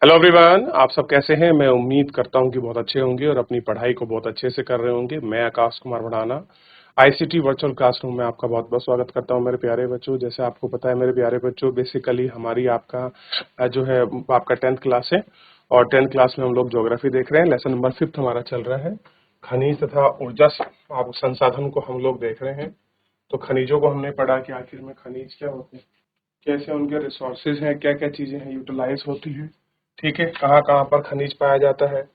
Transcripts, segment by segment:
Hello everyone, आप सब कैसे हैं। मैं उम्मीद करता हूं कि बहुत अच्छे होंगे और अपनी पढ़ाई को बहुत अच्छे से कर रहे होंगे। मैं Akash Kumar Bhadana ICT virtual classroom में आपका बहुत बहुत स्वागत करता हूं मेरे प्यारे बच्चों। जैसे आपको पता है मेरे प्यारे बच्चों, बेसिकली हमारी आपका जो है आपका 10th क्लास है और 10th क्लास में हम लोग ज्योग्राफी देख रहे हैं। लेसन नंबर 5 हमारा चल रहा है। खनिज तथा ऊर्जा आप संसाधन को हम लोग देख रहे हैं। तो खनिजों को हमने पढ़ा कि आखिर में खनिज क्या होते हैं, कैसे उनके रिसोर्सेज हैं, क्या क्या चीजें हैं यूटिलाइज होती हैं, ठीक है, कहाँ कहाँ पर खनिज पाया जाता है,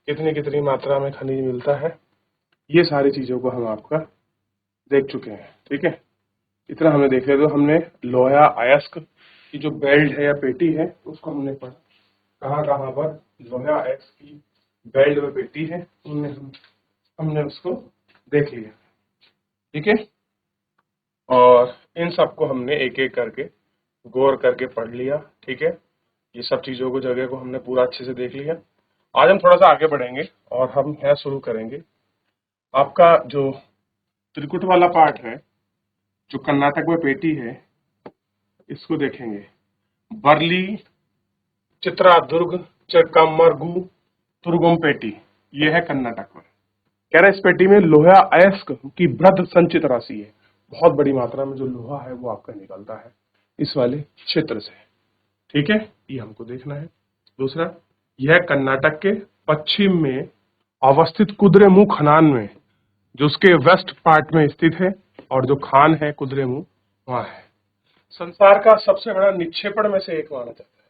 कितनी कितनी मात्रा में खनिज मिलता है, ये सारी चीजों को हम आपका देख चुके हैं। ठीक है, इतना हमने देख लिया। तो हमने लोहा अयस्क की जो बेल्ट है या पेटी है उसको हमने पढ़ा, कहाँ कहाँ पर लोहा अयस्क की बेल्ट व पेटी है हमने उसको देख लिया। ठीक है, और इन सबको हमने एक एक करके गौर करके पढ़ लिया। ठीक है, ये सब चीजों को जगह को हमने पूरा अच्छे से देख लिया। आज हम थोड़ा सा आगे बढ़ेंगे और हम है शुरू करेंगे आपका जो त्रिकुट वाला पार्ट है, जो कर्नाटक में पेटी है, इसको देखेंगे। बरली, चित्रादुर्ग, चिक्कामगलुरु, तुर्गम पेटी, ये है कर्नाटक में। कह रहा है इस पेटी में लोहा अयस्क की बृहद संचित राशि है। बहुत बड़ी मात्रा में जो लोहा है वो आपका निकलता है इस वाले क्षेत्र से। ठीक है, ये हमको देखना है। दूसरा, यह कर्नाटक के पश्चिम में अवस्थित कुद्रेमुख खदान में, जो उसके वेस्ट पार्ट में स्थित है, और जो खान है कुद्रेमुख वहां है। संसार का सबसे बड़ा निक्षेपण में से एक माना जाता है।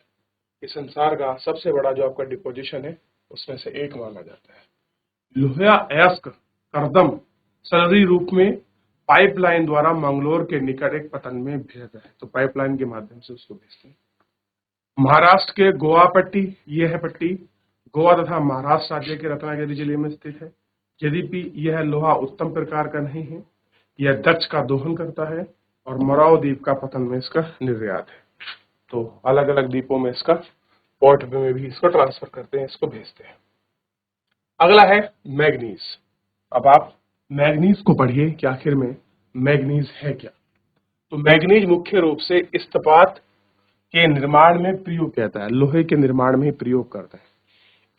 ये संसार का सबसे बड़ा जो आपका डिपोजिशन है उसमें से एक माना जाता है। लोहा अयस्क करदम सलरी रूप में पाइपलाइन द्वारा मंगलोर के निकट एक पतन में भेजा है। तो पाइपलाइन के माध्यम से उसको भेजते हैं। महाराष्ट्र के गोवा पट्टी, ये है पट्टी, गोवा तथा महाराष्ट्र राज्य के रत्नागिरी जिले में स्थित है। यद्यपि यह लोहा उत्तम प्रकार का नहीं है, यह दक्ष का दोहन करता है और मराव द्वीप का पतन में इसका निर्यात है। तो अलग अलग द्वीपों में इसका पोर्ट में भी इसको ट्रांसफर करते हैं, इसको भेजते हैं। अगला है मैग्नीज। अब आप मैग्नीज को पढ़िए कि आखिर में मैग्नीज है क्या। तो मैग्नीज मुख्य रूप से इस्पात के निर्माण में प्रयोग करता है, लोहे के निर्माण में प्रयोग करता है।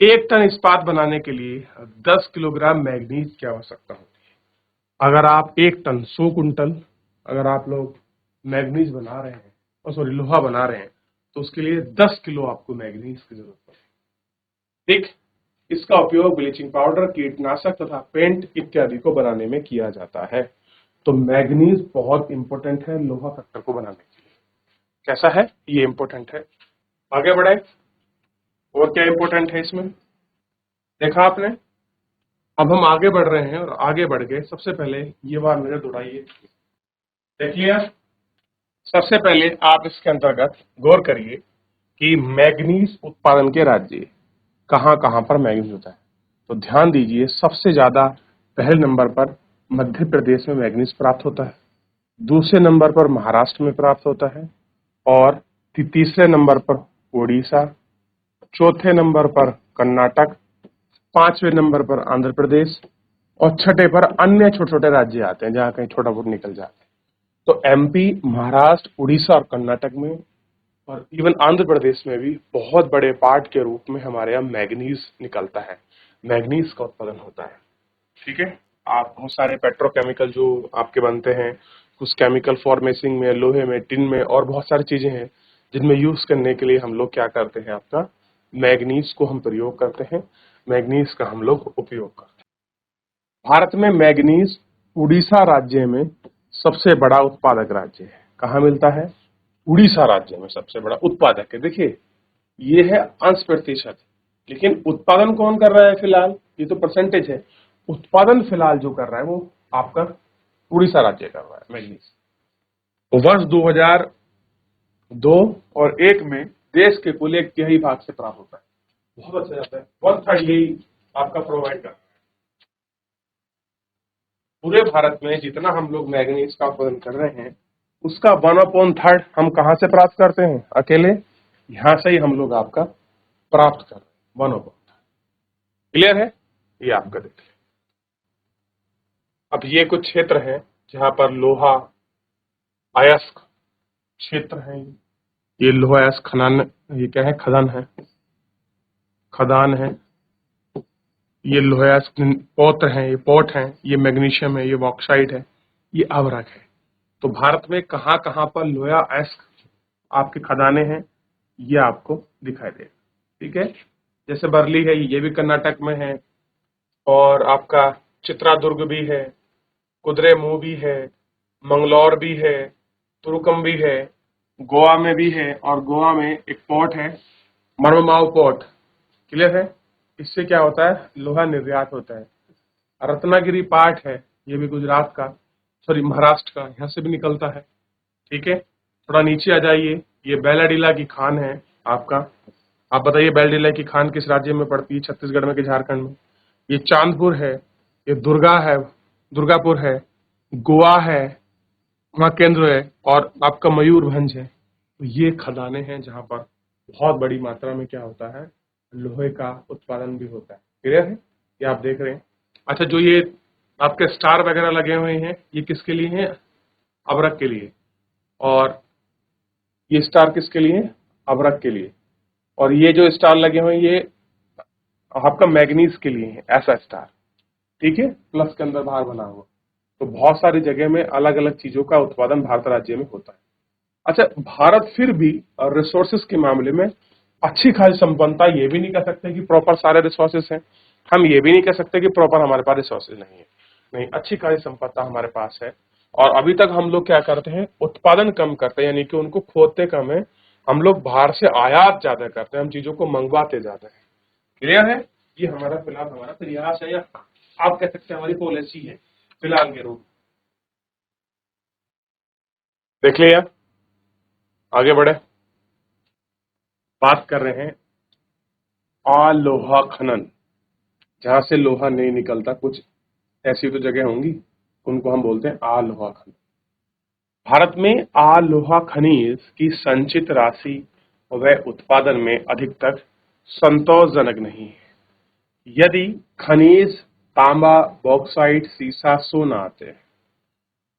1 टन इस्पात बनाने के लिए 10 किलोग्राम मैग्नीज की आवश्यकता होती है। अगर आप 1 टन 100 कुंटल अगर आप लोग मैग्नीज बना रहे हैं, और सॉरी लोहा बना रहे हैं, तो उसके लिए 10 किलो आपको मैग्नीज की जरूरत पड़ेगी। ठीक, इसका उपयोग ब्लीचिंग पाउडर, कीटनाशक तथा पेंट इत्यादि को बनाने में किया जाता है। तो मैग्नीज बहुत इंपॉर्टेंट है लोहा फैक्टर को बनाने के लिए। कैसा है ये इंपॉर्टेंट है। आगे बढ़े, और क्या इंपॉर्टेंट है इसमें देखा आपने। अब हम आगे बढ़ रहे हैं और आगे बढ़ के सबसे पहले ये बार नजर दौड़ाइए, देख लिया। सबसे पहले आप इसके अंतर्गत गौर करिए कि मैग्नीज उत्पादन के राज्य कहां कहां पर मैग्नीज होता है। तो ध्यान दीजिए, सबसे ज्यादा पहले नंबर पर मध्य प्रदेश में मैग्नीज प्राप्त होता है, दूसरे नंबर पर महाराष्ट्र में प्राप्त होता है, और तीसरे नंबर पर उड़ीसा, चौथे नंबर पर कर्नाटक, पांचवें नंबर पर आंध्र प्रदेश, और छठे पर अन्य छोटे छोटे राज्य आते हैं जहां कहीं छोटा बहुत निकल जाते हैं। तो एमपी, महाराष्ट्र, उड़ीसा और कर्नाटक में, और इवन आंध्र प्रदेश में भी बहुत बड़े पार्ट के रूप में हमारे यहाँ मैग्नीज निकलता है, मैग्नीज का उत्पादन होता है। ठीक है, आप बहुत सारे पेट्रोकेमिकल जो आपके बनते हैं, कुछ केमिकल फॉर्मेसिंग में, लोहे में, टिन में, और बहुत सारी चीजें हैं जिनमें यूज करने के लिए हम लोग क्या करते हैं, आपका मैग्नीज को हम प्रयोग करते हैं, मैग्नीज का हम लोग उपयोग करते हैं। भारत में मैग्नीज उड़ीसा राज्य में सबसे बड़ा उत्पादक राज्य है। कहाँ मिलता है? उड़ीसा राज्य में सबसे बड़ा उत्पादक है। देखिए, ये है अंश प्रतिशत, लेकिन उत्पादन कौन कर रहा है फिलहाल, ये तो परसेंटेज है। उत्पादन फिलहाल जो कर रहा है वो आपका उड़ीसा राज्य कर रहा है मैग्नीज। तो वर्ष 2002 और 1 में देश के कुल 1/3 भाग से प्राप्त होता है। बहुत अच्छा जाता है, 1/3 यही आपका प्रोवाइड कर रहा है। पूरे भारत में जितना हम लोग मैग्नीज का उत्पादन कर रहे हैं, उसका 1/3 हम कहाँ से प्राप्त करते हैं? अकेले यहां से ही हम लोग आपका प्राप्त कर रहे हैं 1/3। क्लियर है? ये आपका देखिए। अब ये कुछ क्षेत्र हैं जहां पर लोहा अयस्क क्षेत्र है। ये लोहा अयस्क खनन, ये क्या है? खदान है। खदान है, ये लोहा पौत्र हैं, ये पॉट हैं, ये मैग्नीशियम है, ये बॉक्साइट है, ये अवरक है। तो भारत में कहाँ कहाँ पर लोहा एस्क आपके खदानें हैं ये आपको दिखाई देगा। ठीक है, जैसे बरली है, ये भी कर्नाटक में है, और आपका चित्रादुर्ग भी है, कुद्रेमुंह भी है, मंगलौर भी है, तुरुकम भी है, गोवा में भी है, और गोवा में एक पोर्ट है मरममाव पोर्ट। क्लियर है? इससे क्या होता है, लोहा निर्यात होता है। रत्नागिरी पार्ट है, ये भी गुजरात का, सॉरी महाराष्ट्र का, यहाँ से भी निकलता है। ठीक है, थोड़ा नीचे आ जाइए, ये बैलाडीला की खान है आपका। आप बताइए बैलाडीला की खान किस राज्य में पड़ती है, छत्तीसगढ़ में कि झारखंड में? ये चांदपुर है, ये दुर्गा है, दुर्गापुर है, गोवा है, वहाँ केंद्र है, और आपका मयूरभंज है। तो ये खदानें हैं जहाँ पर बहुत बड़ी मात्रा में क्या होता है, लोहे का उत्पादन भी होता है। क्लियर है? ये आप देख रहे हैं। अच्छा, जो ये आपके स्टार वगैरह लगे हुए हैं, ये किसके लिए हैं? अवरक के लिए। और ये स्टार किसके लिए? अवरक के लिए। और ये जो स्टार लगे हुए हैं ये आपका मैग्नीज के लिए है, ऐसा स्टार। ठीक है, प्लस के अंदर बाहर बना हुआ। तो बहुत सारी जगह में अलग अलग चीजों का उत्पादन भारत राज्य में होता है। अच्छा, भारत फिर भी रिसोर्सेज के मामले में अच्छी खासी संपन्नता, ये भी नहीं कह सकते कि प्रॉपर सारे रिसोर्सेज हैं, हम ये भी नहीं कह सकते कि प्रॉपर हमारे पास रिसोर्सेज नहीं है। नहीं, अच्छी खासी संपन्नता हमारे पास है। और अभी तक हम लोग क्या करते हैं, उत्पादन कम करते हैं, यानी कि उनको खोदते कम है। हम लोग बाहर से आयात ज्यादा करते हैं, हम चीजों को मंगवाते ज्यादा है। क्लियर है? ये हमारा फिलहाल हमारा प्रयास है, या आप कह सकते हैं हमारी पॉलिसी है फिलहाल के रूप। देख लिया, आगे बढ़े। बात कर रहे हैं अलोहा खनन, जहां से लोहा नहीं निकलता। कुछ ऐसी तो जगह होंगी, उनको हम बोलते हैं अलोहा खनन। भारत में अलोहा खनिज की संचित राशि व उत्पादन में अधिक तक संतोषजनक नहीं है। यदि खनिज तांबा, बॉक्साइट, सीसा, सोना आते हैं।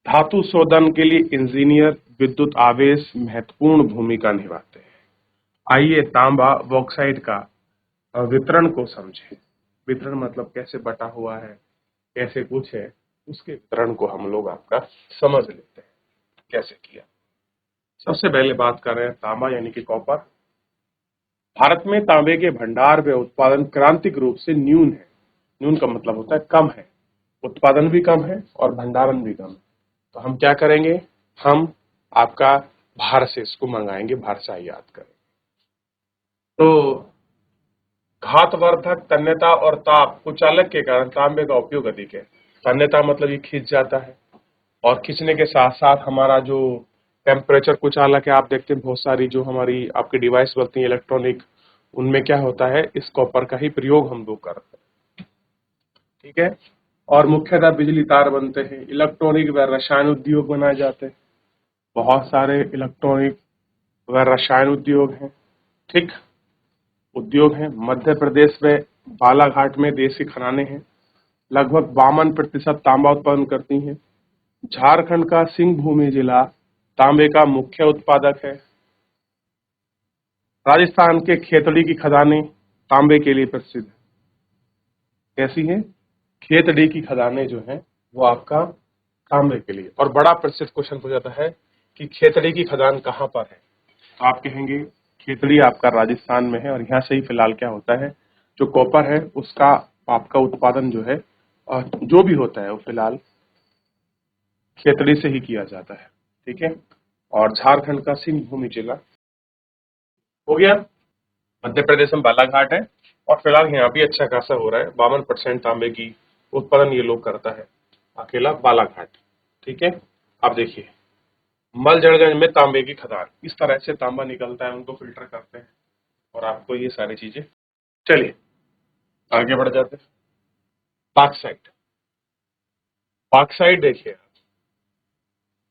धातु शोधन के लिए इंजीनियर विद्युत आवेश महत्वपूर्ण भूमिका निभाते हैं। आइए तांबा बॉक्साइट का वितरण को समझें। वितरण मतलब कैसे बटा हुआ है, कैसे कुछ है, उसके वितरण को हम लोग आपका समझ लेते हैं कैसे किया। सबसे पहले बात कर रहे हैं तांबा यानी कि कॉपर। भारत में तांबे के भंडार व उत्पादन क्रांतिक रूप से न्यून है। न्यून का मतलब होता है कम है, उत्पादन भी कम है और भंडारण भी कम है। तो हम क्या करेंगे, हम आपका बाहर से इसको मंगाएंगे, बाहर से आयात करेंगे। तो घातवर्धक, तन्यता और ताप कुचालक के कारण तांबे का उपयोग अधिक है। तन्यता मतलब ये खिंच जाता है, और खींचने के साथ साथ हमारा जो टेम्परेचर कुचालक है, आप देखते हैं बहुत सारी जो हमारी आपकी डिवाइस बनती है इलेक्ट्रॉनिक, उनमें क्या होता है, इस कॉपर का ही प्रयोग हम लोग करते हैं। ठीक है, और मुख्यतः बिजली तार बनते हैं, इलेक्ट्रॉनिक व रसायन उद्योग बनाए जाते हैं। बहुत सारे इलेक्ट्रॉनिक व रसायन उद्योग हैं। ठीक, उद्योग हैं। मध्य प्रदेश में बालाघाट में देसी खदानें हैं, लगभग 52% तांबा उत्पादन करती हैं। झारखंड का सिंहभूमि जिला तांबे का मुख्य उत्पादक है। राजस्थान के खेतड़ी की खदानें तांबे के लिए प्रसिद्ध है। कैसी हैं? खेतड़ी की खदानें जो हैं वो आपका तांबे के लिए। और बड़ा प्रसिद्ध क्वेश्चन हो जाता है कि खेतड़ी की खदान कहाँ पर है, तो आप कहेंगे खेतड़ी आपका राजस्थान में है, और यहाँ से ही फिलहाल क्या होता है, जो कॉपर है उसका आपका उत्पादन जो है जो भी होता है वो फिलहाल खेतड़ी से ही किया जाता है। ठीक है, और झारखंड का सिंहभूमि जिला हो गया। मध्य प्रदेश में बालाघाट है, और फिलहाल यहाँ भी अच्छा खासा हो रहा है। 52% तांबे की उत्पादन ये लोग करता है, अकेला बालाघाट। ठीक है, अब देखिए मलजड़गंज में तांबे की खदान, इस तरह से तांबा निकलता है, उनको फिल्टर करते हैं, और आपको ये सारी चीजें। चलिए आगे बढ़ जाते हैं। बॉक्साइट। बॉक्साइट देखिए,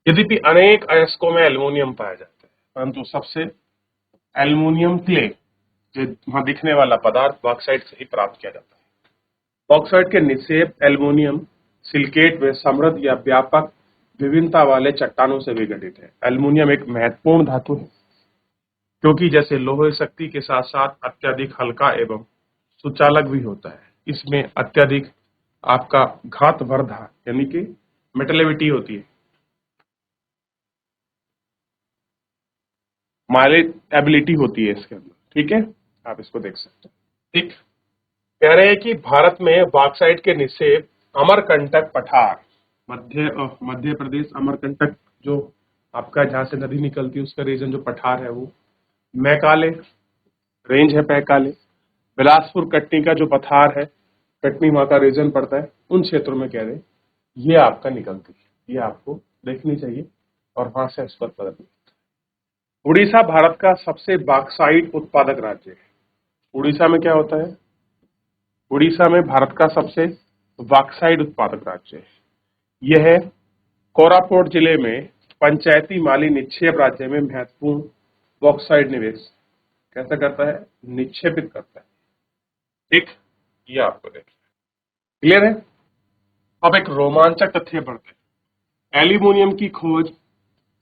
यद्यपि अनेक अयस्कों में एल्युमिनियम पाया जाता है, परंतु सबसे एल्युमिनियम क्ले, जो वहां दिखने वाला पदार्थ, बॉक्साइट से ही प्राप्त किया जाता है। बॉक्साइट के निक्षेप एल्युमिनियम सिलिकेट व समृद्ध या व्यापक विभिन्नता वाले चट्टानों से विघटित है। एल्युमिनियम एक महत्वपूर्ण धातु है, क्योंकि जैसे लोहे शक्ति के साथ साथ अत्यधिक हल्का एवं सुचालक भी होता है। इसमें अत्यधिक आपका घातवर्धक यानी कि मेटलिविटी होती है, माइलेज एबिलिटी होती है इसके अंदर। ठीक है, आप इसको देख सकते हैं। ठीक, कह रहे हैं कि भारत में बॉक्साइट के निक्षेप अमरकंटक पठार, मध्य प्रदेश अमरकंटक जो आपका जहां से नदी निकलती है उसका रीजन जो पठार है वो मैकाले रेंज है, पैकाले बिलासपुर कटनी का जो पठार है, कटनी वहां का रीजन पड़ता है, उन क्षेत्रों में कह रहे हैं ये आपका निकलती है, ये आपको देखनी चाहिए और वहां से इस पर बदलनी। उड़ीसा भारत का सबसे बॉक्साइट उत्पादक राज्य है। उड़ीसा में क्या होता है? उड़ीसा में भारत का सबसे बॉक्साइट उत्पादक राज्य है। यह कोरापुट जिले में पंचायती माली निक्षेप राज्य में महत्वपूर्ण बॉक्साइट निवेश कैसा करता है? निक्षेपित करता है। ठीक, ये आपको देखिए, क्लियर है। अब एक रोमांचक तथ्य पढ़ते हैं। एल्यूमिनियम की खोज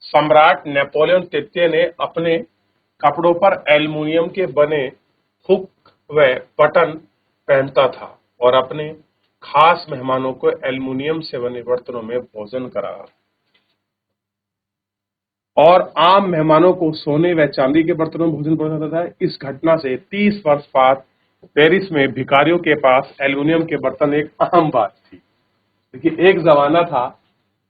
सम्राट नेपोलियन तृतीय ने अपने कपड़ों पर एल्युमिनियम के बने हुक व बटन पहनता था और अपने खास मेहमानों को एल्युमिनियम से बने बर्तनों में भोजन कराया और आम मेहमानों को सोने व चांदी के बर्तनों में भोजन परोसा था। इस घटना से 30 वर्ष बाद पेरिस में भिखारियों के पास एल्युमिनियम के बर्तन एक अहम बात थी। देखिए, एक जमाना था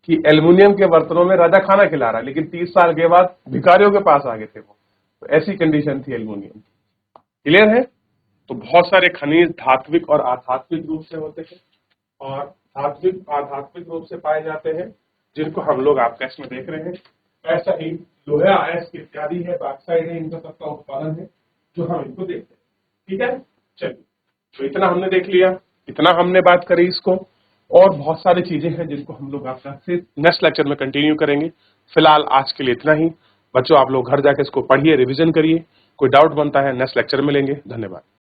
कि एल्युमिनियम के बर्तनों में राजा खाना खिला रहा है, लेकिन 30 साल के बाद भिखारियों के पास आ गए थे वो। तो ऐसी कंडीशन थी एल्युमिनियम की। क्लियर है। तो बहुत सारे खनिज धात्विक और आध्यात्मिक रूप से होते हैं और धात्विक आध्यात्मिक रूप से पाए जाते हैं, जिनको हम लोग आपका इसमें देख रहे हैं। ऐसा ही लोहा अयस्क इत्यादि है, बॉक्साइट है, इनका सबका उत्पादन है जो हम इनको देखते हैं। ठीक है, चलिए, तो इतना हमने देख लिया, इतना हमने बात करी इसको, और बहुत सारी चीजें हैं जिनको हम लोग आपका फिर नेक्स्ट लेक्चर में कंटिन्यू करेंगे। फिलहाल आज के लिए इतना ही। बच्चों, आप लोग घर जाके इसको पढ़िए, रिवीजन करिए। कोई डाउट बनता है नेक्स्ट लेक्चर में लेंगे। धन्यवाद।